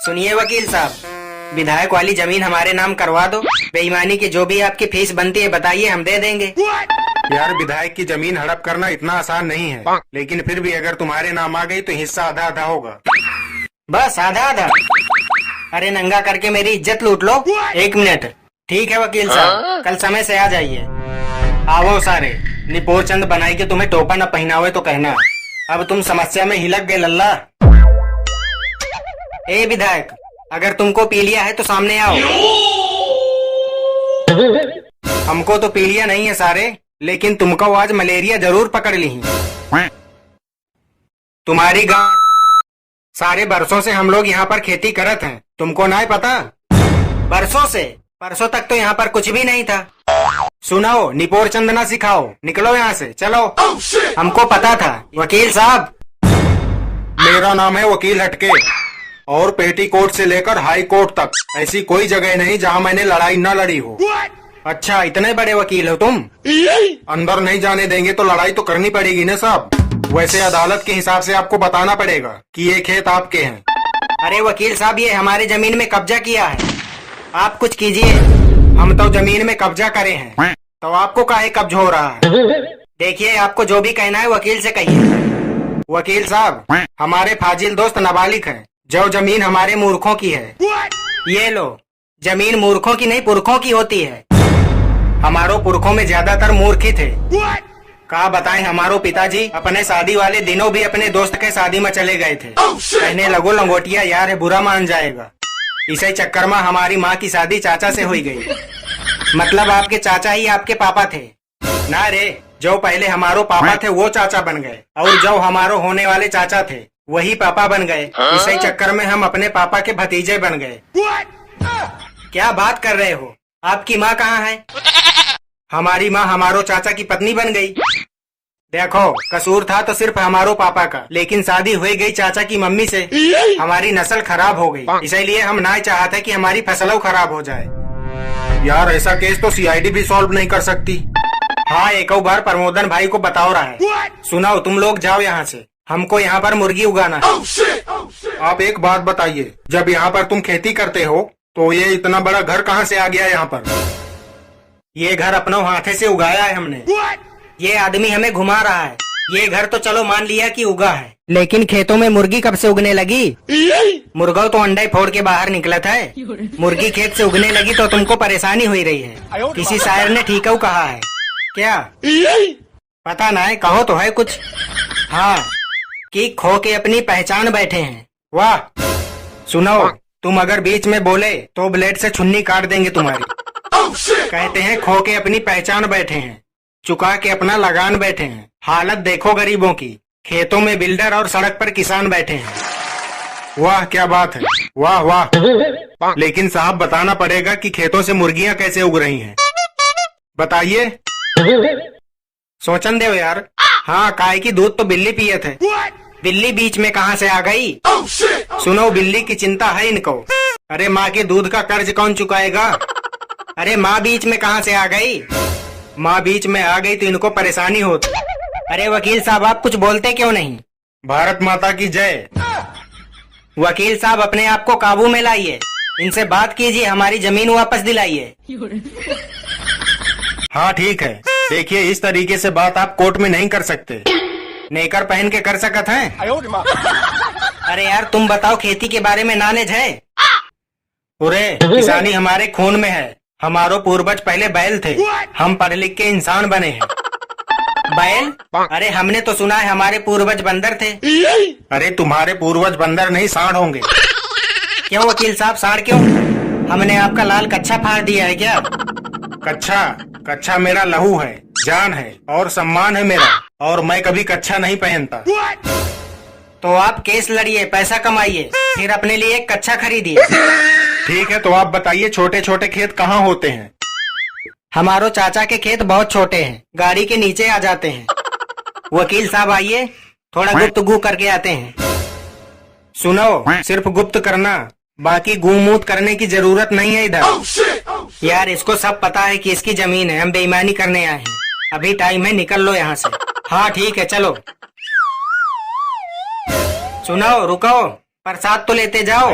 सुनिए वकील साहब, विधायक वाली जमीन हमारे नाम करवा दो। बेईमानी की जो भी आपकी फीस बनती है बताइए, हम दे देंगे। यार विधायक की जमीन हड़प करना इतना आसान नहीं है, लेकिन फिर भी अगर तुम्हारे नाम आ गई तो हिस्सा आधा आधा होगा। बस आधा आधा? अरे नंगा करके मेरी इज्जत लूट लो। 1 मिनट। ठीक है वकील साहब, कल समय से आ जाइए। आओ सारे, निपोर चंद बनाई के तुम्हें टोपा न पहनावे तो कहना। अब तुम समस्या में हिलक गए लल्ला। ए विधायक, अगर तुमको पी लिया है तो सामने आओ। हमको तो पी लिया नहीं है सारे, लेकिन तुमको आज मलेरिया जरूर पकड़ ली। तुम्हारी गांव सारे बरसों से हम लोग यहाँ पर खेती करत हैं, तुमको ना पता? बरसों से? परसों तक तो यहाँ पर कुछ भी नहीं था। सुनाओ, निपोर चंद ना सिखाओ, निकलो यहाँ से, चलो। हमको पता था वकील साहब। मेरा नाम है वकील हटके, और पेटीकोट से लेकर हाई कोर्ट तक ऐसी कोई जगह नहीं जहाँ मैंने लड़ाई न लड़ी हो। अच्छा, इतने बड़े वकील हो तुम? अंदर नहीं जाने देंगे तो लड़ाई तो करनी पड़ेगी ना साहब। वैसे अदालत के हिसाब से आपको बताना पड़ेगा कि ये खेत आपके हैं। अरे वकील साहब, ये हमारी जमीन में कब्जा किया है, आप कुछ कीजिए। हम तो जमीन में कब्जा करे हैं, तो आपको काहे कब्ज हो रहा है? देखिए, आपको जो भी कहना है वकील से कहिए। वकील साहब, हमारे फाजिल दोस्त नाबालिग हैं, जो जमीन हमारे मूर्खों की है। ये लो, जमीन मूर्खों की नहीं पुरखों की होती है। हमारो पुरखों में ज्यादातर मूर्ख ही थे। का बताएं, हमारो पिताजी अपने शादी वाले दिनों भी अपने दोस्त के शादी में चले गए थे। कहने लगो लंगोटिया यार है, बुरा मान जाएगा। इसी चक्कर में हमारी माँ की शादी चाचा से हुई गई। मतलब आपके चाचा ही आपके पापा थे? ना रे, जो पहले हमारो पापा थे वो चाचा बन गए, और जो हमारो होने वाले चाचा थे वही पापा बन गए। इसी चक्कर में हम अपने पापा के भतीजे बन गए। क्या बात कर रहे हो? आपकी माँ कहाँ है? हमारी माँ हमारो चाचा की पत्नी बन गई। देखो, कसूर था तो सिर्फ हमारो पापा का, लेकिन शादी हो गई चाचा की मम्मी से। हमारी नस्ल खराब हो गई, इसीलिए हम ना चाहते कि हमारी फसलों खराब हो जाए। यार ऐसा केस तो सीआईडी भी सॉल्व नहीं कर सकती। हाँ, एक बार प्रमोदन भाई को बताओ रहा है। सुनाओ, तुम लोग जाओ यहाँ से, हमको यहाँ पर मुर्गी उगाना है। आप एक बात बताइए, जब यहाँ पर तुम खेती करते हो तो ये इतना बड़ा घर कहाँ से आ गया यहाँ पर? ये घर अपनों हाथे से उगाया है हमने। ये आदमी हमें घुमा रहा है। ये घर तो चलो मान लिया कि उगा है, लेकिन खेतों में मुर्गी कब से उगने लगी? मुर्गा तो अंडे फोड़ के बाहर निकला था। मुर्गी खेत से उगने लगी तो तुमको परेशानी हुई रही है। किसी शायर ने ठीक कहा है क्या? पता ना है, कहो तो है कुछ। हाँ, कि खो के अपनी पहचान बैठे हैं। वाह! सुनो, तुम अगर बीच में बोले तो ब्लेड से छुन्नी काट देंगे तुम्हारी। कहते हैं खो के अपनी पहचान बैठे हैं, चुका के अपना लगान बैठे हैं। हालत देखो गरीबों की, खेतों में बिल्डर और सड़क पर किसान बैठे हैं। वाह क्या बात है, वाह वाह। लेकिन साहब बताना पड़ेगा कि खेतों से मुर्गियां कैसे उग रही हैं, बताइए। सोचन दो यार। हाँ, काय की दूध तो बिल्ली पिए थे। बिल्ली बीच में कहाँ से आ गई? सुनो, बिल्ली की चिंता है इनको। अरे माँ के दूध का कर्ज कौन चुकाएगा? अरे माँ बीच में कहाँ से आ गई? माँ बीच में आ गई तो इनको परेशानी होती। अरे वकील साहब, आप कुछ बोलते क्यों नहीं? भारत माता की जय। वकील साहब, अपने आप को काबू में लाइए, इनसे बात कीजिए, हमारी जमीन वापस दिलाइए। हाँ ठीक है, देखिए इस तरीके से बात आप कोर्ट में नहीं कर सकते। नेकर पहन के कर सकत हैं? अरे यार तुम बताओ, खेती के बारे में नॉलेज है? अरे किसानी हमारे खून में है। हमारो पूर्वज पहले बैल थे, हम पढ़ लिख के इंसान बने हैं। बैल? अरे हमने तो सुना है हमारे पूर्वज बंदर थे। अरे तुम्हारे पूर्वज बंदर नहीं, सांड होंगे। क्यों वकील साहब, सांड क्यों? हमने आपका लाल कच्छा फाड़ दिया है क्या? कच्छा? कच्छा मेरा लहू है, जान है और सम्मान है मेरा, और मैं कभी कच्छा नहीं पहनता। तो आप केस लड़िए, पैसा कमाइए, फिर अपने लिए एक कच्छा खरीदिए। ठीक है, तो आप बताइए छोटे छोटे खेत कहाँ होते हैं? हमारो चाचा के खेत बहुत छोटे हैं, गाड़ी के नीचे आ जाते हैं। वकील साहब आइए, थोड़ा गुफ्तगू करके आते हैं। सुनो, सिर्फ गुप्त करना, बाकी गूमूत करने की जरूरत नहीं है इधर। यार इसको सब पता है कि इसकी जमीन है, हम बेईमानी करने आए हैं। अभी टाइम है, निकल लो यहाँ से। हाँ ठीक है, चलो। सुनो, रुको, प्रसाद तो लेते जाओ।